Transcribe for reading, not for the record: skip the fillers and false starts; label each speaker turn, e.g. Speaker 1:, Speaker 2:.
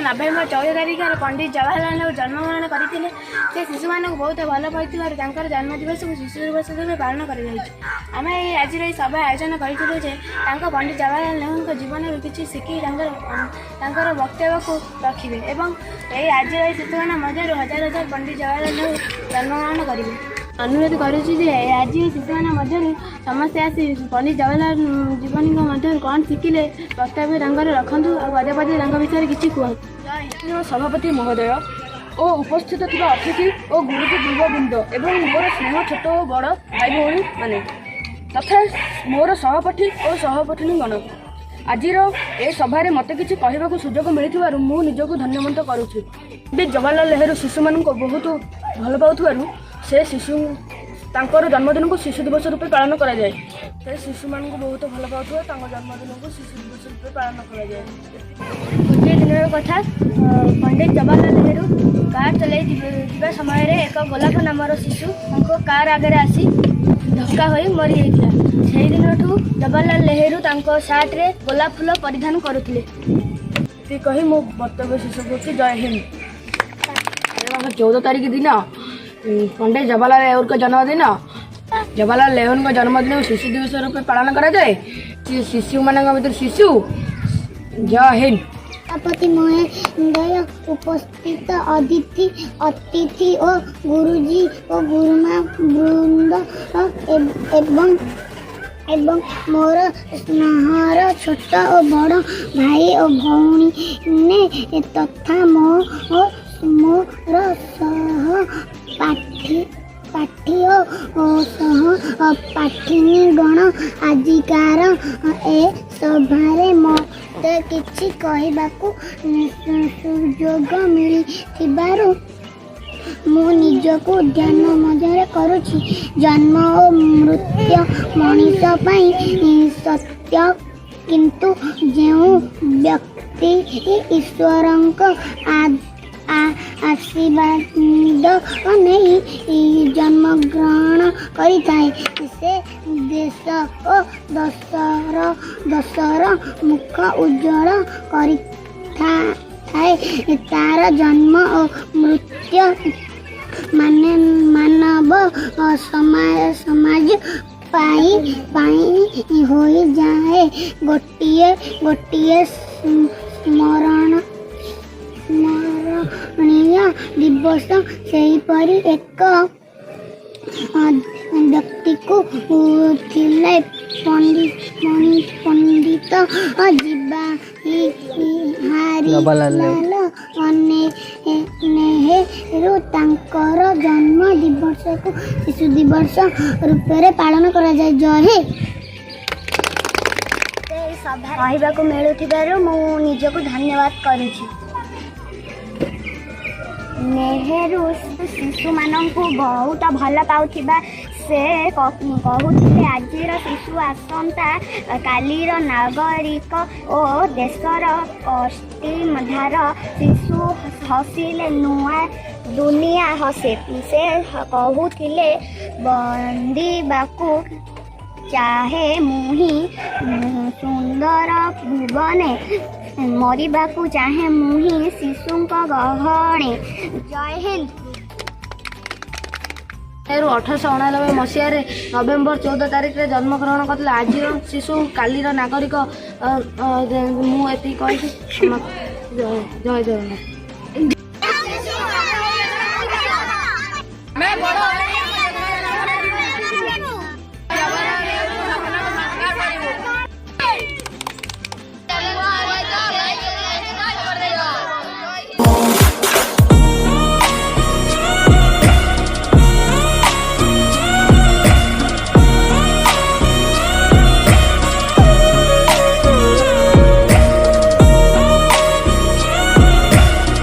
Speaker 1: नवेम्बर 14 तारिख पंडित जवाहरलाल नेहरू जन्मग्रहण करते से शिशु मानक बहुत भल पाई जन्मदिवस को शिशु दिवस भाव पालन करम आज सभा आयोजन करते पंडित जवाहरलाल नेहरू जीवन किसी शिखी वक्तव्य को रखिए और आज शिशु मान मध्य हजार हजार पंडित जवाहरलाल नेहरू जन्मग्रहण करेंगे। अनुरोध करुँचे आज शिशु मान मध्य समस्ते आसी पंडित जवाहरलाल जीवन मध्य कौन शिखिले वक्तव्य रखु और पदे पदे विषय किसी कहतु।
Speaker 2: सभापति महोदय और उपस्थित थिबा अतिथि और गुरुजी गुरुवृंद एवं मोर स्नेह छोट और बड़ भाई भौणी माने तथा मोर सहपाठी और सहपाठिनी गण आज ए सभारे मत किसी कहवाक सुजोग मिलू मु निजक धन्यवाद करुच्ची। जवाहरलाल नेहरू शिशु मान बहुत भल पाउथुवारु से शिशु तांकर जन्मदिन को शिशु दिवस रूपे पालन करा जाए। से शिशु मान को बहुत भल पाउथुवा जन्मदिन को शिशु दिवस रूपे पालन करा जाए।
Speaker 1: गोटे दिन कथा पंडित जवाहरलाल नेहरू कार चल समय एक गोलाप नामर शिशु कार आगे आसी धक्का हो मरी जाता से दिन ठू जवाहरलाल नेहरू सार्ट रे गोलाप फूल परिधान करुले
Speaker 2: कही मो वक्तव्य शेष कर जय हिंद। 14 तारिख दिन पंडित जवाहरलाल नेहरू का जन्मदिन जवाहरलाल नेहरू का जन्मदिन को शिशु दिवस रूपे पालन करा जाए। शिशु मान भर शिशु जय हिंद।
Speaker 3: सभापति महोदय उपस्थित अतिथि और गुरुजी और गुरुमा वृंद एवं मोर स्नेहर छोट और बड़ भाई और भौणी ने तथा मोर पाठी और सहपाठिनी गण आजिकार ए सभारे मते किछि कहबाकू सुजोग मिलिथिबारु मु निजको ध्यान मध्य करुछि। जन्म और मृत्यु मनीष पाई सत्य किंतु जो व्यक्ति ईश्वरक आशीर्वाद नहीं जन्म ग्रहण करिथाए से देश और दशर मुख उज्जवल करिथाए। तार जन्म और मृत्यु मानव समाज पाई हो जाए गोटिए स्मरणीय दिवस सेहीपरि एक व्यक्ति को थिले पंडित जवाहरलाल नेहरू तांकर जन्म दिवस को शिशु दिवस रूप पालन करा जाए। जय हिंद। सभा कहवाक मिलुथिबारु मु निजको धन्यवाद करुछि। नेहरू शिशु मानक बहुत भल पाउथिबा से कहूथिले आजिर शिशु आसंता कालीर नागरिक और देशर कष्टिधार शिशु हसिले नुआ दुनिया हसे से कहूथिले बंदीबाकू चाहे मुही सुंदर भुवने मरिबाकू चाहे मुही शिशु गहणे। जय हिंद।
Speaker 2: नेहरू 1899 मसीह नवेम्बर 14 तारिख रे जन्मग्रहण करते आज शिशु कालीर नागरिक मुझे कही जय जगन्नाथ।